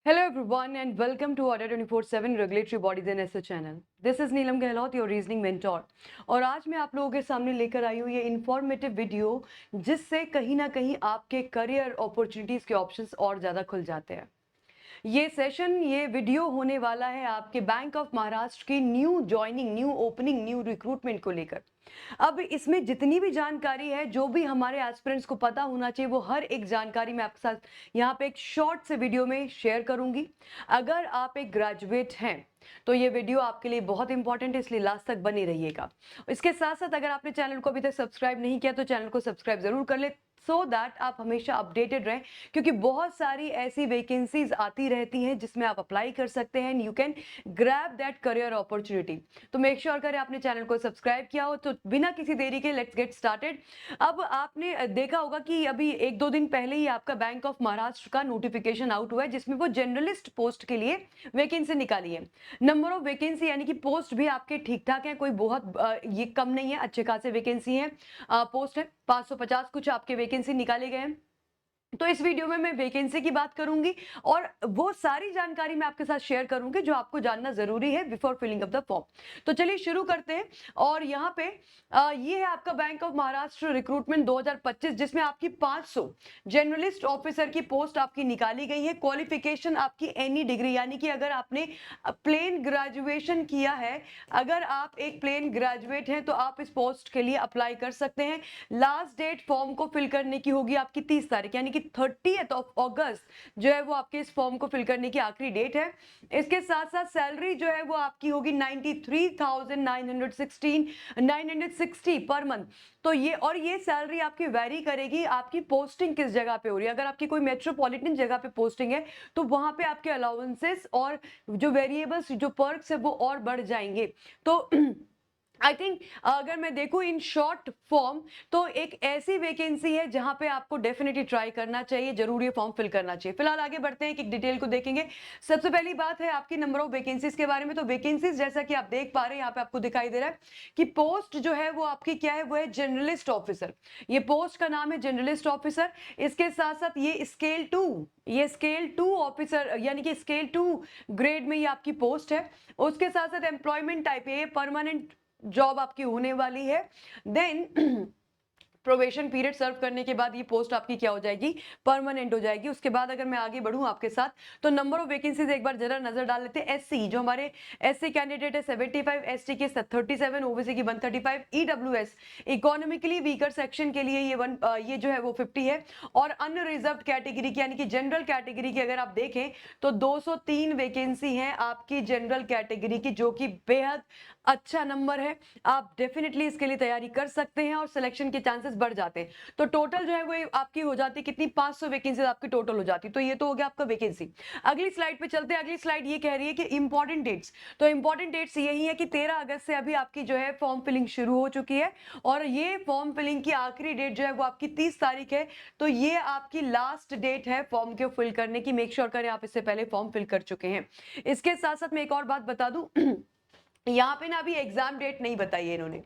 Hello everyone and welcome to Order 24/7 Regulatory Bodies and ESO channel. This is Neelam Gehlot, your reasoning mentor. और आज मैं आप लोगों के सामने लेकर आई हूँ ये इन्फॉर्मेटिव वीडियो जिससे कहीं ना कहीं आपके करियर अपॉर्चुनिटीज के ऑप्शंस और ज़्यादा खुल जाते हैं। ये वीडियो होने वाला है आपके बैंक ऑफ महाराष्ट्र की new joining, new opening, new recruitment को लेकर। अब इसमें जितनी भी जानकारी है, जो भी हमारे एस्पिरेंट्स को पता होना चाहिए, वो हर एक जानकारी मैं आपके साथ यहाँ पे एक शॉर्ट से वीडियो में शेयर करूंगी। अगर आप एक ग्रेजुएट हैं तो ये वीडियो आपके लिए बहुत इंपॉर्टेंट है, इसलिए लास्ट तक बने रहिएगा। इसके साथ साथ अगर आपने चैनल को अभी तक सब्सक्राइब नहीं किया तो चैनल को सब्सक्राइब जरूर कर ले, सो दैट आप हमेशा अपडेटेड रहें, क्योंकि बहुत सारी ऐसी वैकेंसीज आती रहती हैं जिसमें आप अप्लाई कर सकते हैं। You can grab that career opportunity. तो मेक श्योर करें आपने चैनल को सब्सक्राइब किया हो। तो बिना किसी देरी के लेट्स गेट स्टार्टेड। अब आपने देखा होगा कि अभी एक दो दिन पहले ही आपका बैंक ऑफ महाराष्ट्र का नोटिफिकेशन आउट हुआ है, जिसमें वो जर्नलिस्ट पोस्ट के लिए वैकेंसी निकाली है। नंबर ऑफ वैकेंसी यानी कि पोस्ट भी आपके ठीक ठाक है, कोई बहुत ये कम नहीं है, अच्छे खासे वैकेंसी है, पोस्ट है 550 कुछ आपके वैकेंसी निकाले गए हैं। तो इस वीडियो में मैं वैकेंसी की बात करूंगी और वो सारी जानकारी मैं आपके साथ शेयर करूंगी जो आपको जानना जरूरी है before filling up the form. तो चलिए शुरू करते हैं। और यहाँ पे ये है आपका बैंक ऑफ महाराष्ट्र रिक्रूटमेंट 2025, जिसमें आपकी 500 जर्नलिस्ट ऑफिसर की पोस्ट आपकी निकाली गई है। क्वालिफिकेशन आपकी एनी डिग्री, यानी कि अगर आपने प्लेन ग्रेजुएशन किया है, अगर आप एक प्लेन ग्रेजुएट हैं तो आप इस पोस्ट के लिए अप्लाई कर सकते हैं। लास्ट डेट फॉर्म को फिल करने की होगी आपकी 30 तारीख, यानी कि 30th ऑफ अगस्त जो है वो आपके इस फॉर्म को फिल करने की आखिरी डेट है। इसके साथ साथ सैलरी जो है वो आपकी होगी 93,960 पर मंथ। तो ये सैलरी आपकी वेरी करेगी, आपकी पोस्टिंग किस जगह पे हो रही है। अगर आपकी कोई मेट्रोपॉलिटन जगह पे पोस्टिंग है तो वहां पे आपके अलाउंसेस और जो वेरिएबल्स, जो पर्क्स है वो और बढ़ जाएंगे। तो आई थिंक अगर मैं देखूं इन शॉर्ट फॉर्म, तो एक ऐसी वैकेंसी है जहां पे आपको डेफिनेटली ट्राई करना चाहिए, जरूरी फॉर्म फिल करना चाहिए। फिलहाल आगे बढ़ते हैं, एक डिटेल को देखेंगे। सबसे पहली बात है आपकी नंबर ऑफ वैकेंसीज के बारे में। तो वैकेंसीज जैसा कि आप देख पा रहे हैं, यहाँ पे आपको दिखाई दे रहा है कि पोस्ट जो है वो आपकी क्या है, वो है जर्नलिस्ट ऑफिसर। ये पोस्ट का नाम है जर्नलिस्ट ऑफिसर। इसके साथ साथ ये स्केल टू ऑफिसर, यानी कि स्केल 2 ग्रेड में ये आपकी पोस्ट है। उसके साथ साथ एम्प्लॉयमेंट टाइप है, ये परमानेंट जॉब आपकी होने वाली है। देन प्रोबेशन पीरियड सर्व करने के बाद ये पोस्ट आपकी क्या हो जाएगी, परमानेंट हो जाएगी। उसके बाद अगर मैं आगे बढ़ूं आपके साथ, तो नंबर ऑफ वैकेंसीज एक बार जरा नजर डाल लेते हैं। एससी जो हमारे एससी कैंडिडेट है 75, एसटी के 37, ओबीसी की 135, ईडब्ल्यूएस इकोनॉमिकली वीकर सेक्शन के लिए ये जो है वो 50 है। और अनरिजर्व्ड कैटेगरी की, यानी कि जनरल कैटेगरी की अगर आप देखें तो 203 वैकेंसी है आपकी जनरल कैटेगरी की, जो कि बेहद अच्छा नंबर है। आप डेफिनेटली इसके लिए तैयारी कर सकते हैं और सिलेक्शन के चांसेस बढ़ जाते हैं। तो टोटल जो है वो आपकी हो जाती है कितनी, 500 वैकेंसी आपकी टोटल हो जाती है। तो ये तो हो गया आपका वैकेंसी। अगली स्लाइड पे चलते हैं। अगली स्लाइड ये कह रही है कि इंपॉर्टेंट डेट्स। तो इंपॉर्टेंट डेट्स यही है कि 13 अगस्त से अभी आपकी जो है फॉर्म फिलिंग शुरू हो चुकी है, और ये फॉर्म फिलिंग की आखिरी डेट जो है वो आपकी 30 तारीख है। तो ये आपकी लास्ट डेट है फॉर्म को फिल करने की। मेक श्योर करें आप इससे पहले फॉर्म फिल कर चुके हैं। इसके साथ साथ मैं एक और बात बता दूं, यहाँ पे ना अभी एग्जाम डेट नहीं बताई है इन्होंने।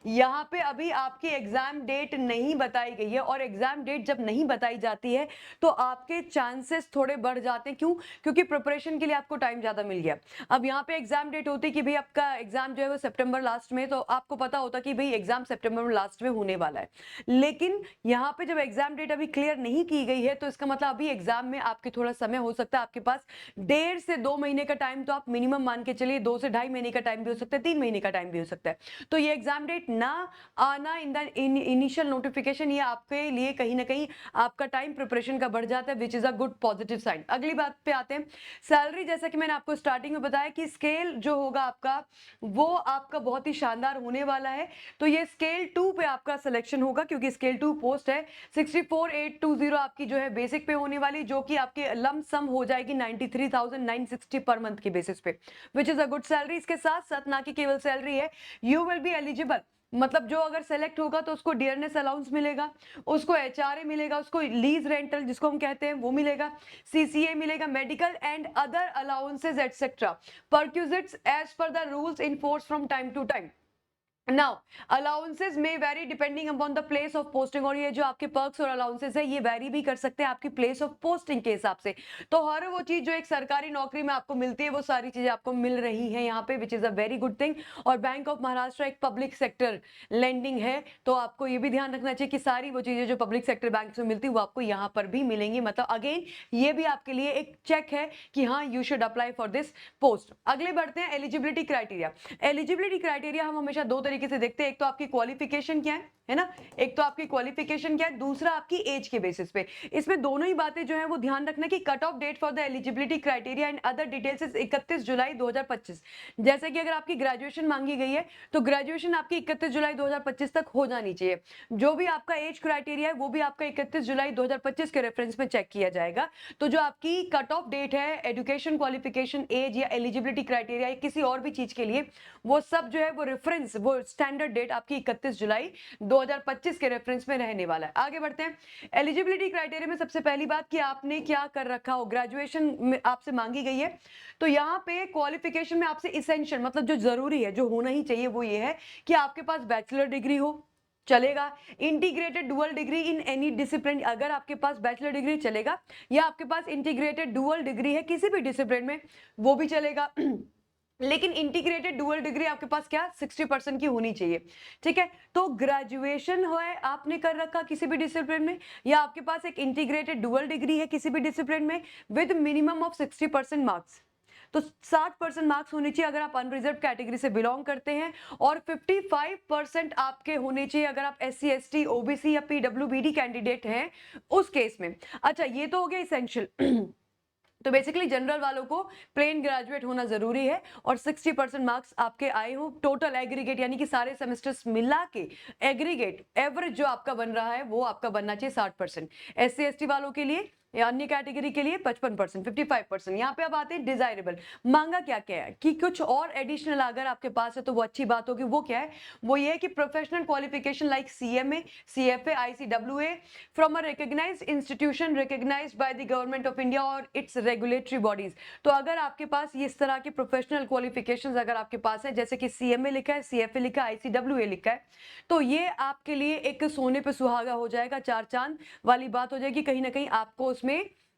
यहाँ पे अभी आपकी एग्जाम डेट नहीं बताई गई है, और एग्जाम डेट जब नहीं बताई जाती है तो आपके चांसेस थोड़े बढ़ जाते हैं। क्यों? क्योंकि प्रिपरेशन के लिए आपको टाइम ज्यादा मिल गया। अब यहाँ पे एग्जाम डेट होती कि भाई आपका एग्जाम जो है वो सितंबर लास्ट में, तो आपको पता होता कि भाई एग्जाम सितंबर में लास्ट में होने वाला है। लेकिन यहाँ पे जब एग्जाम डेट अभी क्लियर नहीं की गई है, तो इसका मतलब अभी एग्जाम में आपके थोड़ा समय हो सकता है। आपके पास 1.5 से 2 महीने का टाइम तो आप मिनिमम मान के चलिए, 2 से 2.5 महीने का टाइम भी हो सकता है, 3 महीने का टाइम भी हो सकता है। तो ये एग्जाम डेट ना आना इन द इनिशियल नोटिफिकेशन, ये आपके लिए कहीं ना कहीं आपका टाइम प्रिपरेशन का बढ़ जाता है, which is a good positive sign. अगली बात पे आते हैं। सैलरी, जैसा कि मैंने आपको स्टार्टिंग में बताया कि स्केल जो होगा आपका, वो आपका बहुत ही शानदार होने वाला है। तो ये स्केल 2 पे आपका सिलेक्शन होगा, क्योंकि स्केल 2 पोस्ट है। 64,820 आपकी जो है बेसिक पे होने वाली, जो कि आपके लम सम हो जाएगी 93,960 पर मंथ की बेसिस पे, विच इज अ गुड सैलरी। इसके साथ साथ ना कि केवल सैलरी है, यू विल बी एलिजिबल, मतलब जो अगर सेलेक्ट होगा तो उसको डियरनेस अलाउंस मिलेगा, उसको एचआरए मिलेगा, उसको लीज रेंटल जिसको हम कहते हैं वो मिलेगा, सीसीए मिलेगा, medical and other allowances etcetera perquisites as per the rules in force from time to time. Now allowances में vary depending upon the place of posting, और ये जो आपके पर्क्स और अलाउंसेस है ये वेरी भी कर सकते हैं आपकी प्लेस ऑफ पोस्टिंग के हिसाब से। तो हर वो चीज जो एक सरकारी नौकरी में आपको मिलती है वो सारी चीजें आपको मिल रही हैं यहाँ पे, विच is a very good thing. और बैंक ऑफ महाराष्ट्र एक पब्लिक सेक्टर लेंडिंग है, तो आपको ये भी ध्यान रखना चाहिए कि सारी वो चीजें जो पब्लिक सेक्टर बैंक में मिलती है वो आपको यहाँ पर भी मिलेंगी। मतलब अगेन ये भी आपके लिए एक चेक है कि हाँ you should apply for this post. अगले बढ़ते हैं एलिजिबिलिटी क्राइटेरिया। एलिजिबिलिटी क्राइटेरिया हम हमेशा दो तरीके से देखते हैं, एक तो आपकी क्वालिफिकेशन क्या है ना, एक तो आपकी क्वालिफिकेशन क्या है, दूसरा आपकी एज के बेसिस पे। इसमें दोनों ही बातें जो है वो ध्यान रखना कि cut off date for the eligibility criteria and other details is 31 July 2025। जैसे कि अगर आपकी ग्रेजुएशन मांगी गई है तो ग्रेजुएशन आपकी 31 जुलाई 2025 तक हो जानी चाहिए। जो भी आपका एज क्राइटेरिया है वो भी आपका 31 जुलाई 2025 के रेफरेंस में चेक किया जाएगा। तो जो आपकी कट ऑफ डेट है एजुकेशन, क्वालिफिकेशन, एज या एलिजिबिलिटी क्राइटेरिया या किसी और भी चीज के लिए, वो सब जो है वो रेफरेंस, वो स्टैंडर्ड डेट आपकी 31 जुलाई 2025 के रेफरेंस में रहने वाला है। आगे बढ़ते हैं। एलिजिबिलिटी क्राइटेरिया में सबसे पहली बात कि आपने क्या कर रखा हो। ग्रेजुएशन में आपसे मांगी गई है तो यहाँ पे क्वालिफिकेशन में आपसे इसेंशियल मतलब जो जरूरी है, जो होना ही चाहिए वो ये है कि आपके पास बैचलर डिग्री हो, चलेगा। Integrated dual degree in any discipline, अगर आपके पास बैचलर डिग्री चलेगा, या आपके पास इंटीग्रेटेड डुअल डिग्री है किसी भी डिसिप्लिन में वो भी चलेगा। लेकिन इंटीग्रेटेड डुअल डिग्री आपके पास क्या 60% की होनी चाहिए, ठीक है। तो ग्रेजुएशन है आपने कर रखा किसी भी डिसिप्लिन में, या आपके पास एक इंटीग्रेटेड डुअल डिग्री है किसी भी डिसिप्लिन में विद मिनिमम ऑफ 60% मार्क्स, तो 60% मार्क्स होने चाहिए अगर आप अनरिजर्व कैटेगरी से बिलोंग करते हैं, और 55% आपके होने चाहिए अगर आप SC ST OBC या PWBD कैंडिडेट हैं उस केस में। अच्छा ये तो हो गया इसेंशियल। तो बेसिकली जनरल वालों को प्लेन ग्रेजुएट होना जरूरी है और 60% मार्क्स आपके आए हो। टोटल एग्रीगेट यानी कि सारे सेमेस्टर्स मिला के एग्रीगेट एवरेज जो आपका बन रहा है वो आपका बनना चाहिए 60%। SC ST वालों के लिए या अन्य कैटेगरी के लिए 55%, 55%। यहाँ पे अब आते हैं डिजायरेबल। मांगा क्या क्या है कि कुछ और एडिशनल अगर आपके पास है तो वो अच्छी बात होगी। वो क्या है, वो ये है कि professional qualification like CMA, CFA, ICWA from a recognised institution recognised by the government of India और इट्स रेगुलेटरी बॉडीज। तो अगर आपके पास इस तरह की प्रोफेशनल क्वालिफिकेशंस अगर आपके पास है, जैसे कि CMA लिखा है, CFA लिखा है, ICWA लिखा है, तो ये आपके लिए एक सोने पे सुहागा हो जाएगा, चार चांद वाली बात हो जाएगी। कहीं ना कहीं आपको उसमें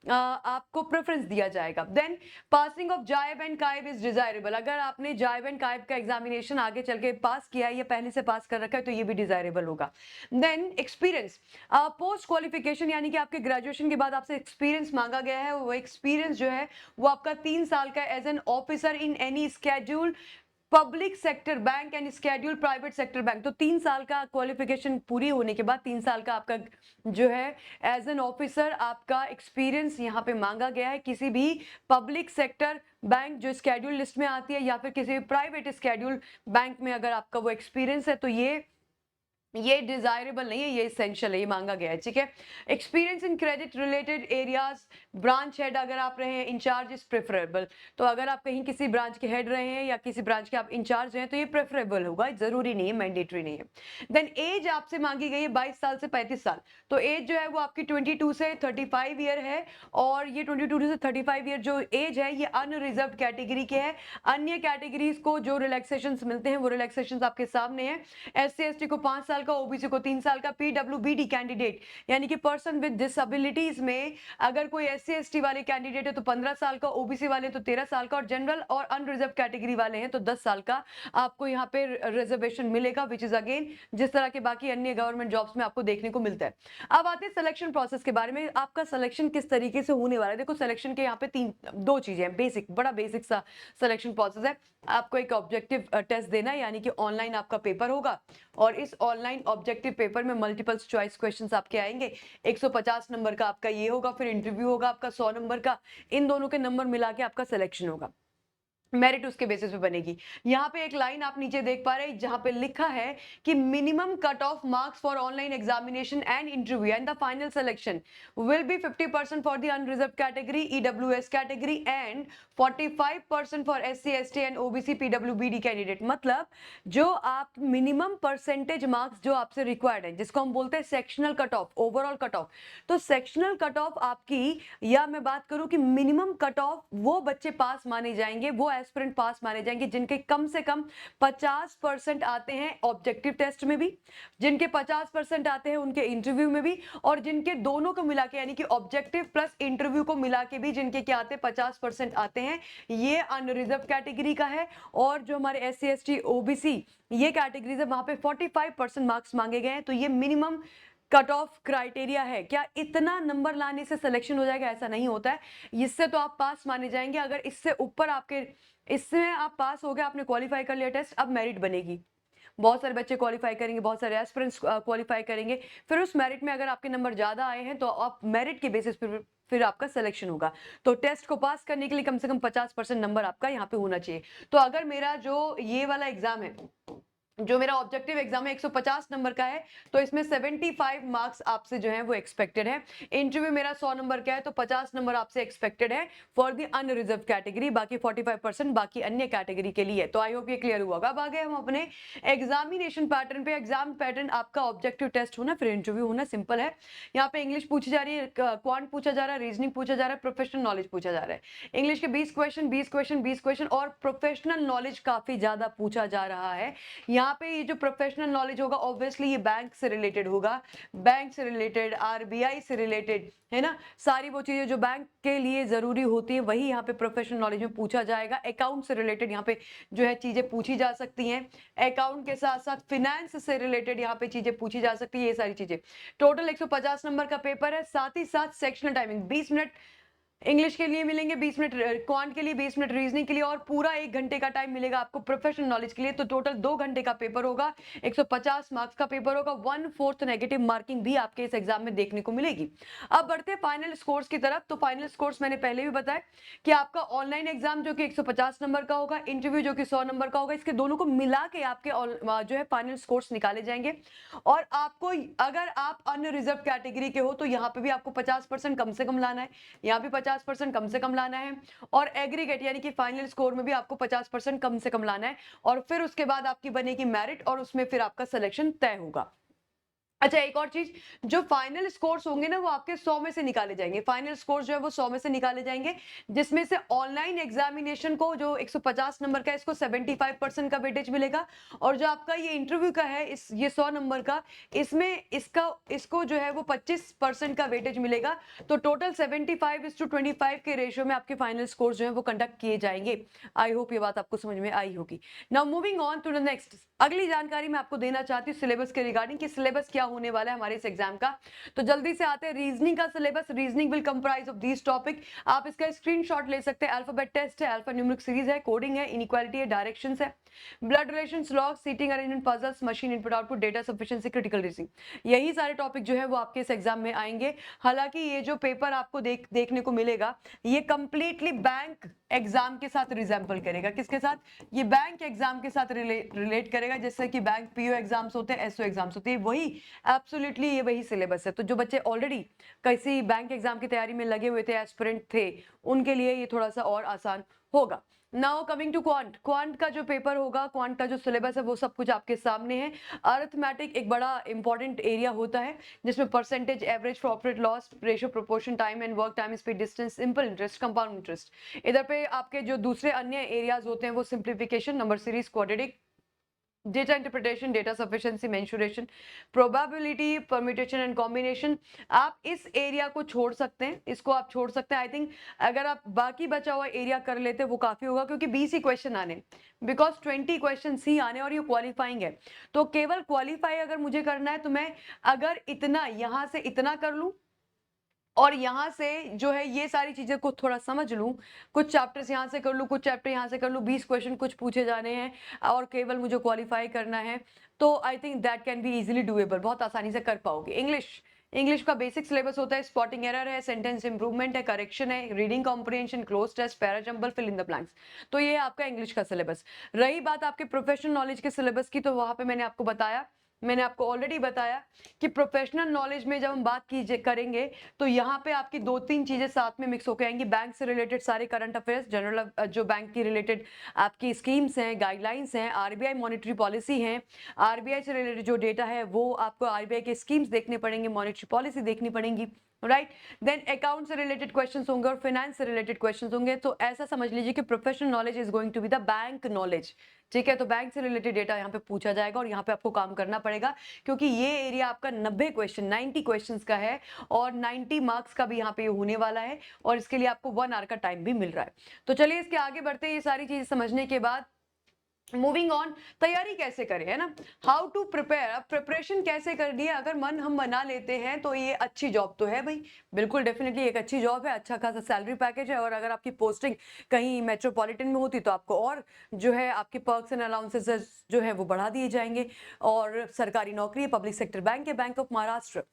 आपको प्रेफरेंस दिया जाएगा। देन पासिंग ऑफ जायब एंड कायब इज डिजायरेबल। अगर आपने जायब एंड कायब का एग्जामिनेशन आगे चल के पास किया है या पहले से पास कर रखा है तो ये भी डिजायरेबल होगा। देन एक्सपीरियंस, पोस्ट क्वालिफिकेशन यानी कि आपके ग्रेजुएशन के बाद आपसे एक्सपीरियंस मांगा गया है। वो एक्सपीरियंस जो है वो आपका 3 साल का as an officer in any schedule public sector bank and schedule private sector bank. तो 3 साल का क्वालिफिकेशन पूरी होने के बाद 3 साल का आपका जो है एज एन ऑफिसर आपका एक्सपीरियंस यहाँ पे मांगा गया है। किसी भी पब्लिक सेक्टर बैंक जो स्केड्यूल लिस्ट में आती है या फिर किसी भी प्राइवेट स्केड्यूल बैंक में अगर आपका वो एक्सपीरियंस है तो ये डिजायरेबल नहीं है, ये इसेंशियल है, ये मांगा गया है, ठीक है। Experience in credit related areas, branch head अगर आप रहे हैं, इंचार्ज इज प्रेफरेबल। तो अगर आप कहीं किसी ब्रांच के हेड रहे हैं या किसी ब्रांच के आप इंचार्ज हैं तो ये प्रेफरेबल होगा, जरूरी नहीं है, मैंडेटरी नहीं है। देन एज आपसे मांगी गई है 22 साल से 35 साल। तो एज जो है वो आपकी 22 से 35 ईयर है, और ये 22 से 35 ईयर जो एज है ये अनरिजर्व कैटेगरी के है। अन्य कैटेगरीज को जो रिलैक्सेशन मिलते हैं वो रिलैक्सेशन आपके सामने है। SC ST को 5 साल का, OBC को 3 साल का, PWBD कैंडिडेट यानी कि पर्सन विद डिसेबिलिटीज में अगर कोई SC ST वाले कैंडिडेट है तो 15 साल का, OBC वाले तो 13 साल का, और जनरल और अनरिजर्व कैटेगरी वाले हैं तो 10 साल का आपको यहाँ पे रिजर्वेशन मिलेगा, विच इज अगेन जिस तरह के बाकी अन्य गवर्नमेंट जॉब्स में आपको देखने को मिलता है। अब आते हैं सिलेक्शन प्रोसेस के बारे में। आपका सिलेक्शन किस तरीके से होने वाला है। देखो सिलेक्शन के यहाँ पे दो चीजें हैं, बेसिक, बड़ा बेसिक सा सिलेक्शन प्रोसेस है। आपको एक ऑब्जेक्टिव टेस्ट देना है यानी कि ऑनलाइन आपका पेपर होगा, और इस ऑनलाइन ऑब्जेक्टिव पेपर में मल्टीपल चॉइस क्वेश्चंस आपके आएंगे। 150 नंबर का आपका ये होगा, फिर इंटरव्यू होगा आपका 100 नंबर का। इन दोनों के नंबर मिला के आपका सिलेक्शन होगा, मेरिट उसके बेसिस पे बनेगी। यहाँ पे एक लाइन आप नीचे देख पा रहे हैं जहां पे लिखा है कि minimum cut off marks for online examination and interview and the final selection will be 50% for the unreserve category, EWS category and 45% for SC ST and OBC PWBD candidate. मतलब जो आप मिनिमम परसेंटेज मार्क्स जो आपसे required है, जिसको हम बोलते हैं sectional cut off, overall cut off, तो सेक्शनल कट ऑफ आपकी, या मैं बात करूं कि मिनिमम कट ऑफ वो बच्चे पास माने जाएंगे वो एस्पिरेंट पास माने जाएंगे जिनके कम से कम 50% आते हैं ऑब्जेक्टिव टेस्ट में भी, जिनके 50% आते हैं उनके इंटरव्यू में भी, और जिनके दोनों को मिला के यानी कि ऑब्जेक्टिव प्लस इंटरव्यू को मिला के भी जिनके क्या आते हैं 50% आते हैं, ये अनरिजर्व कैटेगरी का है। और जो हमारे SC ST OBC ये कैटेगरीज है वहां पे 45% मार्क्स मांगे गए हैं। तो ये मिनिमम कट ऑफ क्राइटेरिया है। क्या इतना नंबर लाने से सिलेक्शन हो जाएगा? ऐसा नहीं होता है। इससे तो आप पास माने जाएंगे। अगर इससे ऊपर आपके, इससे आप पास हो गए, आपने क्वालिफाई कर लिया टेस्ट, अब मेरिट बनेगी। बहुत सारे बच्चे क्वालिफाई करेंगे, बहुत सारे एस्पिरेंट्स क्वालिफाई करेंगे, फिर उस मेरिट में अगर आपके नंबर ज्यादा आए हैं तो आप मेरिट के बेसिस पर फिर आपका सिलेक्शन होगा। तो टेस्ट को पास करने के लिए कम से कम 50% नंबर आपका यहाँ पे होना चाहिए। तो अगर मेरा जो ये वाला एग्जाम है, जो मेरा ऑब्जेक्टिव एग्जाम है 150 नंबर का है, तो इसमें 75 मार्क्स आपसे जो है वो एक्सपेक्टेड है। इंटरव्यू मेरा 100 नंबर का है तो 50 नंबर आपसे एक्सपेक्टेड है फॉर द अनरिजर्व कैटेगरी, बाकी 45% बाकी अन्य कैटेगरी के लिए। तो आई होप ये क्लियर हुआ। अब आ गए हम अपने एग्जामिनेशन पैटर्न पे। एग्जाम पैटर्न आपका ऑब्जेक्टिव टेस्ट होना, फिर इंटरव्यू होना, सिंपल है। यहाँ पे इंग्लिश पूछी जा रही है, क्वांट पूछा जा रहा है, रीजनिंग पूछा जा रहा है, प्रोफेशनल नॉलेज पूछा जा रहा है। इंग्लिश के 20 क्वेश्चन 20 क्वेश्चन 20 क्वेश्चन, और प्रोफेशनल नॉलेज काफी ज्यादा पूछा जा रहा है। यहाँ पे ये जो प्रोफेशनल नॉलेज होगा ऑब्वियसली ये बैंक से रिलेटेड होगा, बैंक से रिलेटेड, RBI से रिलेटेड, है ना। सारी वो चीजें जो बैंक के लिए जरूरी होती है वही यहाँ पे प्रोफेशनल नॉलेज में पूछा जाएगा। अकाउंट से रिलेटेड यहाँ पे जो है चीजें पूछी जा सकती हैं। अकाउंट के साथ साथ फिनेंस से रिलेटेड यहाँ पे चीजें पूछी जा सकती है। ये सारी चीजें, टोटल 150 नंबर का पेपर है। साथ ही साथ सेक्शनल टाइमिंग 20 मिनट इंग्लिश के लिए मिलेंगे, 20 मिनट क्वांट के लिए, 20 मिनट रीजनिंग के लिए, और पूरा 1 घंटे का टाइम मिलेगा आपको प्रोफेशनल नॉलेज के लिए। तो टोटल 2 घंटे का पेपर होगा, 150 मार्क्स का पेपर होगा। 1/4 नेगेटिव मार्किंग भी आपके इस एग्जाम में देखने को मिलेगी। अब बढ़ते हैं फाइनल स्कोर्स की तरफ। तो फाइनल स्कोर्स मैंने पहले भी बताया कि आपका ऑनलाइन एग्जाम जो कि 150 नंबर का होगा, इंटरव्यू जो कि 100 नंबर का होगा, इसके दोनों को मिला के आपके जो है फाइनल स्कोर्स निकाले जाएंगे। और आपको अगर आप अनरिजर्व कैटेगरी के हो तो यहाँ पे भी आपको 50% कम से कम लाना है, यहाँ भी 50% कम से कम लाना है, और एग्रीगेट यानी कि फाइनल स्कोर में भी आपको 50% कम से कम लाना है। और फिर उसके बाद आपकी बनेगी मेरिट, और उसमें फिर आपका सिलेक्शन तय होगा। अच्छा, एक और चीज, जो फाइनल स्कोर्स होंगे ना वो आपके 100 में से निकाले जाएंगे। फाइनल स्कोर्स जो है वो 100 में से निकाले जाएंगे, जिसमें से ऑनलाइन एग्जामिनेशन को जो 150 नंबर का है इसको 75% का वेटेज मिलेगा, और जो आपका ये इंटरव्यू का है ये 100 नंबर का, इसमें इसको जो है वो 25% का वेटेज मिलेगा। तो टोटल 75:25 के रेशियो में आपके फाइनल स्कोर्स जो है वो कंडक्ट किए जाएंगे। आई होप ये बात आपको समझ में आई होगी। Now moving on to the next, अगली जानकारी मैं आपको देना चाहती हूँ सिलेबस के रिगार्डिंग, कि सिलेबस क्या होने वाला है हमारे इस एग्जाम का। तो जल्दी से आते हैं रीजनिंग का syllabus. Reasoning will comprise of these topic. आप इसका स्क्रीनशॉट ले सकते हैं। अल्फाबेट टेस्ट है, अल्फा न्यूमेरिक सीरीज है, कोडिंग है, इनइक्वालिटी है, डायरेक्शंस है, blood relations, log, seating arrangement, puzzles, machine input output, data sufficiency, critical reasoning, यही सारे टॉपिक जो है वो आपके इस एग्जाम में आएंगे। हालांकि ये जो पेपर आपको देखने को मिलेगा ये कंप्लीटली बैंक एग्जाम के साथ रिजेंबल करेगा। किसके साथ? ये बैंक एग्जाम के साथ रिलेट करेगा, जैसे कि बैंक PO एग्जाम्स होते हैं, SO एग्जाम्स होते हैं, वही एब्सोल्युटली ये वही सिलेबस है। तो जो बच्चे ऑलरेडी किसी बैंक एग्जाम की तैयारी में लगे हुए थे, एस्पिरेंट थे, उनके लिए ये थोड़ा सा और आसान होगा। Now coming to quant, quant का जो पेपर होगा, क्वांट का जो सिलेबस है वो सब कुछ आपके सामने है। अरिथमेटिक एक बड़ा इंपॉर्टेंट एरिया होता है, जिसमें percentage, average, profit loss ratio, proportion, time and work, time speed, distance, simple interest, compound interest. इधर पे आपके जो दूसरे अन्य एरियाज होते हैं वो simplification, number series, quadratic, data interpretation, data sufficiency, mensuration, probability, permutation and combination. आप इस एरिया को छोड़ सकते हैं, इसको आप छोड़ सकते हैं। आई थिंक अगर आप बाकी बचा हुआ एरिया कर लेते वो काफी होगा, क्योंकि 20 ही क्वेश्चन आने, बिकॉज 20 क्वेश्चन ही आने, और ये क्वालिफाइंग है। तो केवल क्वालिफाई अगर मुझे करना है तो मैं अगर इतना यहां से इतना कर लूं और यहाँ से जो है ये सारी चीजें को थोड़ा समझ लूं, कुछ चैप्टर्स यहाँ से कर लूं, कुछ चैप्टर यहाँ से कर लूं, 20 क्वेश्चन कुछ पूछे जाने हैं और केवल मुझे क्वालिफाई करना है, तो I think that can be easily doable, बहुत आसानी से कर पाओगे। इंग्लिश का बेसिक सिलेबस होता है, स्पॉटिंग एरर है, सेंटेंस इंप्रूवमेंट है, करेक्शन है, reading comprehension, cloze test, para jumble, fill in the blanks. तो ये आपका इंग्लिश का सिलेबस। रही बात आपके प्रोफेशनल नॉलेज के सिलेबस की, तो वहां पे मैंने आपको बताया मैंने आपको ऑलरेडी बताया कि प्रोफेशनल नॉलेज में जब हम बात करेंगे तो यहाँ पे आपकी 2-3 चीजें साथ में मिक्स होकर आएंगी। बैंक से रिलेटेड सारे करंट अफेयर्स, जनरल जो बैंक की रिलेटेड आपकी स्कीम्स हैं, गाइडलाइंस हैं, आरबीआई मॉनेटरी पॉलिसी है, आरबीआई से रिलेटेड जो डेटा है वो आपको आरबीआई के स्कीम्स देखने पड़ेंगे, मॉनेटरी पॉलिसी देखनी पड़ेगी, राइट। देन अकाउंट से रिलेटेड क्वेश्चंस होंगे और फाइनेंस से रिलेटेड क्वेश्चंस होंगे। तो ऐसा समझ लीजिए कि professional knowledge is going to be the bank knowledge, ठीक है। तो बैंक से रिलेटेड डेटा यहाँ पे पूछा जाएगा और यहाँ पे आपको काम करना पड़ेगा, क्योंकि ये एरिया आपका 90 क्वेश्चन 90 क्वेश्चंस का है और 90 मार्क्स का भी यहाँ पे होने वाला है और इसके लिए आपको 1 आवर का टाइम भी मिल रहा है। तो चलिए इसके आगे बढ़ते हैं। ये सारी चीजें समझने के बाद मूविंग ऑन, तैयारी कैसे करें, है ना, हाउ टू प्रिपेयर। अब प्रिपरेशन कैसे करनी है, अगर मन हम बना लेते हैं तो ये अच्छी जॉब तो है भाई, बिल्कुल डेफिनेटली एक अच्छी जॉब है, अच्छा खासा सैलरी पैकेज है, और अगर आपकी पोस्टिंग कहीं मेट्रोपॉलिटन में होती तो आपको और जो है आपके पर्क्स एंड अलाउंसेस जो है वो बढ़ा दिए जाएंगे, और सरकारी नौकरी है, पब्लिक सेक्टर बैंक है, बैंक ऑफ महाराष्ट्र।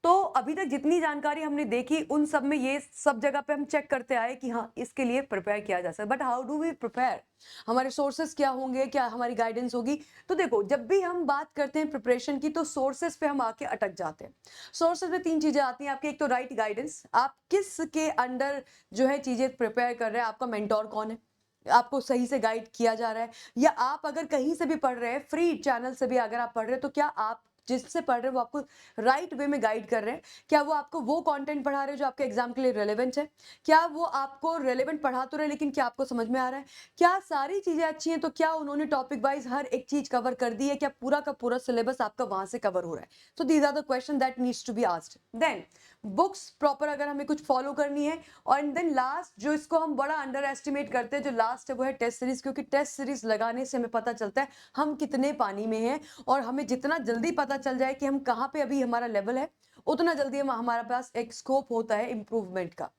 तो अभी तक जितनी जानकारी हमने देखी उन सब में ये सब जगह पे हम चेक करते आए कि हाँ इसके लिए प्रिपेयर किया जा सकता है, but how do we prepare, हमारे सोर्सेस क्या होंगे, क्या हमारी गाइडेंस होगी। तो देखो, जब भी हम बात करते हैं प्रिपरेशन की तो सोर्सेस पे हम आके अटक जाते हैं। सोर्सेस में 3 चीजें आती हैं आपकी, एक तो राइट गाइडेंस, आप किसके अंडर जो है चीजें प्रिपेयर कर रहे हैं, आपका मेंटोर कौन है, आपको सही से गाइड किया जा रहा है, या आप अगर कहीं से भी पढ़ रहे हैं, फ्री चैनल से भी अगर आप पढ़ रहे हैं, तो क्या आप जिससे पढ़ रहे हैं वो आपको राइट वे में गाइड कर रहे हैं, क्या वो आपको वो कंटेंट पढ़ा रहे हैं जो आपके एग्जाम के लिए रेलेवेंट है, क्या वो आपको रेलेवेंट पढ़ा तो रहे लेकिन क्या आपको समझ में आ रहा है, क्या सारी चीजें अच्छी हैं, तो क्या उन्होंने टॉपिक वाइज हर एक चीज कवर कर दी है, क्या पूरा का पूरा सिलेबस आपका वहां से कवर हो रहा है। So these are the question that needs to be asked. Then books proper अगर हमें कुछ फॉलो करनी है, और देन लास्ट जो इसको हम बड़ा अंडर एस्टिमेट करते हैं, जो लास्ट है वो है टेस्ट सीरीज, क्योंकि टेस्ट सीरीज लगाने से हमें पता चलता है हम कितने पानी में हैं, और हमें जितना जल्दी पता चल जाए कि हम कहाँ पे अभी हमारा लेवल है, उतना जल्दी हमारे पास एक स्कोप होता है इंप्रूवमेंट का।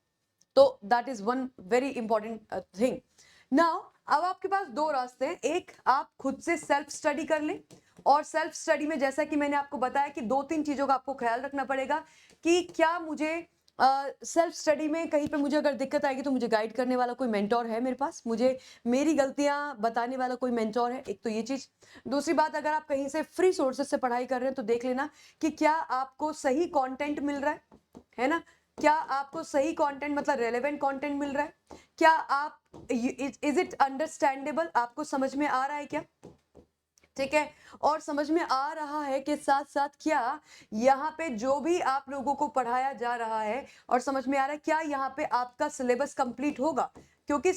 तो that is one very important thing. Now अब आपके पास 2 रास्ते हैं, एक आप खुद से सेल्फ स्टडी कर लें, और सेल्फ स्टडी में जैसा कि मैंने आपको बताया कि 2-3 चीजों का आपको ख्याल रखना पड़ेगा कि क्या मुझे सेल्फ स्टडी में कहीं पे मुझे अगर दिक्कत आएगी तो मुझे गाइड करने वाला कोई मेंटोर है मेरे पास, मुझे मेरी गलतियां बताने वाला कोई मेंटोर है, एक तो ये चीज। दूसरी बात, अगर आप कहीं से फ्री सोर्सेज से पढ़ाई कर रहे हैं तो देख लेना कि क्या आपको सही कंटेंट मिल रहा है ना, क्या आपको सही कंटेंट मतलब रेलेवेंट कंटेंट मिल रहा है, क्या आप इज इट अंडरस्टैंडेबल, आपको समझ में आ रहा है क्या, ठीक है। और समझ में आ रहा है के साथ साथ क्या यहाँ पे जो भी आप लोगों को पढ़ाया जा रहा है और समझ में आ रहा है, क्या यहाँ पे आपका सिलेबस कंप्लीट होगा, क्योंकि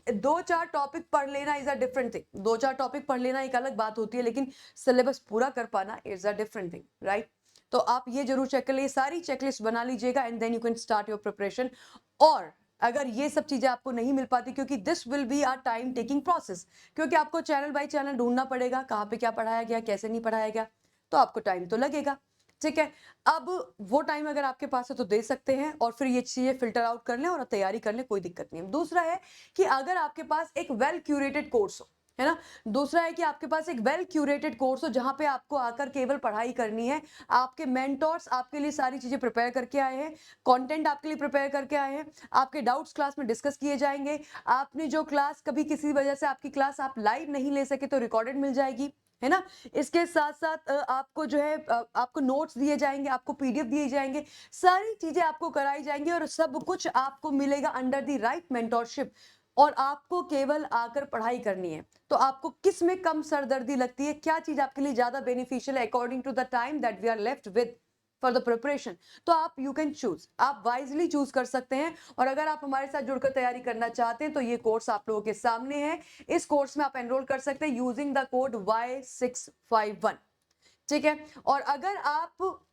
2-4 टॉपिक पढ़ लेना is a different thing, 2-4 topic पढ़ लेना एक अलग बात होती है, लेकिन सिलेबस पूरा कर पाना is a different thing, right. तो आप ये जरूर चेक कर लीजिए, सारी चेकलिस्ट बना लीजिएगा, and then you can start your preparation. और अगर ये सब चीजें आपको नहीं मिल पाती, क्योंकि this will be a time taking process, क्योंकि आपको चैनल बाय चैनल ढूंढना पड़ेगा कहाँ पे क्या पढ़ाया गया, कैसे नहीं पढ़ाया गया, तो आपको टाइम तो लगेगा, ठीक है। अब वो टाइम अगर आपके पास है तो दे सकते हैं, और फिर ये चीजें फिल्टर आउट कर लें और तैयारी कर लें, कोई दिक्कत नहीं है। दूसरा है कि अगर आपके पास एक वेल क्यूरेटेड कोर्स हो, है ना, दूसरा है कि आपके पास एक वेल क्यूरेटेड कोर्स हो जहां पे आपको आकर केवल पढ़ाई करनी है, आपके मेंटोर्स आपके लिए सारी चीजें प्रिपेयर करके आए हैं, कंटेंट आपके लिए प्रिपेयर करके आए हैं, आपके डाउट्स क्लास में डिस्कस किए जाएंगे, आपने जो क्लास कभी किसी वजह से आपकी क्लास आप लाइव नहीं ले सके तो रिकॉर्डेड मिल जाएगी, है ना। इसके साथ साथ आपको जो है आपको नोट्स दिए जाएंगे, आपको पीडीएफ दिए जाएंगे, सारी चीजें आपको कराई जाएंगी, और सब कुछ आपको मिलेगा अंडर द राइट मेंटोरशिप, और आपको केवल आकर पढ़ाई करनी है। तो आपको किस में कम सरदर्दी लगती है, क्या चीज आपके लिए ज्यादा बेनिफिशियल है according to the time that we are left with for the preparation, तो आप यू कैन चूज, आप वाइजली चूज कर सकते हैं। और अगर आप हमारे साथ जुड़कर तैयारी करना चाहते हैं तो ये कोर्स आप लोगों के सामने है, इस कोर्स में आप एनरोल कर सकते हैं यूजिंग द कोड Y651, ठीक है। और अगर आप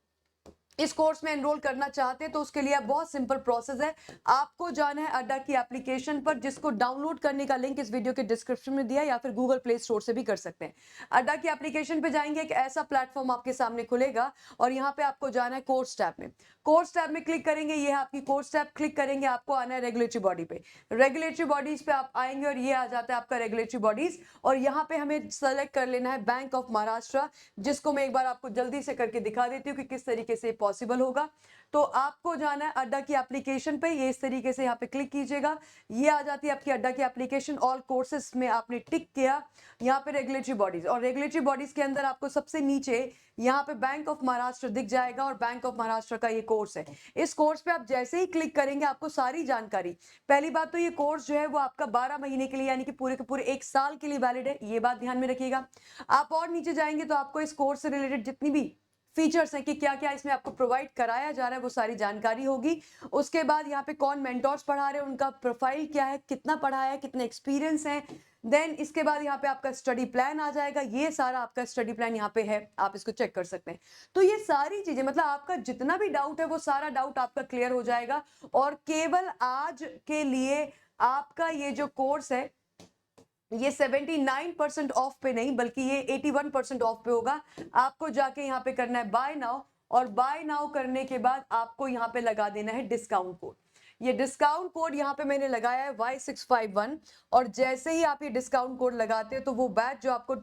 इस कोर्स में एनरोल करना चाहते हैं तो उसके लिए बहुत सिंपल प्रोसेस है, आपको जाना है अड्डा की एप्लीकेशन पर, जिसको डाउनलोड करने का लिंक इस वीडियो के डिस्क्रिप्शन में दिया, या फिर गूगल प्ले स्टोर से भी कर सकते हैं। अड्डा की एप्लीकेशन पे जाएंगे, एक ऐसा प्लेटफॉर्म आपके सामने खुलेगा, और यहाँ पे आपको जाना है कोर्स टैब में, कोर्स टैब में क्लिक करेंगे, ये है आपकी कोर्स टैब, क्लिक करेंगे आपको आना है रेगुलेटरी बॉडी पे, रेगुलेटरी बॉडीज पे आप आएंगे और ये आ जाता है आपका रेगुलेटरी बॉडीज, और यहाँ पे हमें सेलेक्ट कर लेना है बैंक ऑफ महाराष्ट्र, जिसको मैं एक बार आपको जल्दी से करके दिखा देती हूँ कि किस तरीके से पॉसिबल होगा। तो आपको जाना है अड्डा की एप्लीकेशन पे, ये इस तरीके से यहाँ पे क्लिक कीजिएगा, ये आ जाती है आपकी अड्डा की एप्लीकेशन। ऑल कोर्सेज में आपने टिक किया, यहाँ पे रेगुलेटरी बॉडीज, और रेगुलेटरी बॉडीज के अंदर आपको सबसे नीचे यहाँ पे बैंक ऑफ महाराष्ट्र दिख जाएगा, और बैंक ऑफ महाराष्ट्र का ये कोर्स है। इस कोर्स पे आप जैसे ही क्लिक करेंगे आपको सारी जानकारी, पहली बात तो ये कोर्स जो है वो आपका 12 महीने के लिए यानी कि पूरे के पूरे 1 साल के लिए वैलिड है, ये बात ध्यान में रखिएगा। आप और नीचे जाएंगे तो आपको इस कोर्स से रिलेटेड जितनी भी फीचर्स हैं कि क्या क्या इसमें आपको प्रोवाइड कराया जा रहा है वो सारी जानकारी होगी। उसके बाद यहाँ पे कौन मेंटोर्स पढ़ा रहे हैं, उनका प्रोफाइल क्या है, कितना पढ़ाया है, कितने एक्सपीरियंस है। देन इसके बाद यहाँ पे आपका स्टडी प्लान आ जाएगा, ये सारा आपका स्टडी प्लान यहाँ पे है, आप इसको चेक कर सकते हैं। तो ये सारी चीजें मतलब आपका जितना भी डाउट है वो सारा डाउट आपका क्लियर हो जाएगा। और केवल आज के लिए आपका ये जो कोर्स है ये 79% ऑफ पे नहीं बल्कि ये 81% ऑफ पे होगा। आपको जाके यहाँ पे करना है बाय नाउ, और बाय नाउ करने के बाद आपको यहाँ पे लगा देना है डिस्काउंट कोड। ये डिस्काउंट कोड यहाँ पे मैंने लगाया है Y651, और जैसे ही आप ये डिस्काउंट कोड लगाते हैं तो वो बैच जो आपको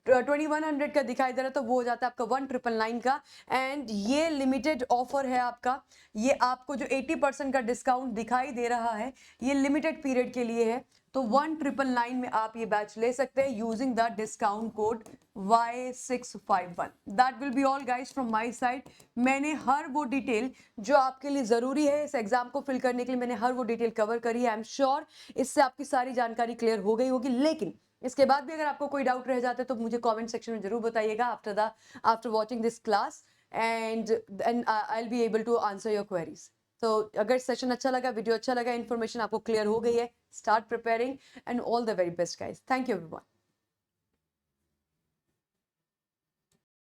2100 का दिखाई दे रहा था वो हो जाता है आपका 1999 का। एंड ये लिमिटेड ऑफर है आपका, ये आपको जो 80% का डिस्काउंट दिखाई दे रहा है ये लिमिटेड पीरियड के लिए है। तो 1999 में आप ये बैच ले सकते हैं using the discount code Y651। That will be all guys from my side. मैंने हर वो डिटेल जो आपके लिए जरूरी है इस एग्जाम को फिल करने के लिए, मैंने हर वो डिटेल कवर करी है। आई एम श्योर इससे आपकी सारी जानकारी क्लियर हो गई होगी, लेकिन इसके बाद भी अगर आपको कोई डाउट रह जाता है तो मुझे कमेंट सेक्शन में जरूर बताइएगा after watching this class, and I will be able to answer your queries. तो अगर सेशन अच्छा लगा, वीडियो अच्छा लगा, इन्फॉर्मेशन आपको क्लियर हो गई है, start preparing and all the very best guys. Thank you everyone.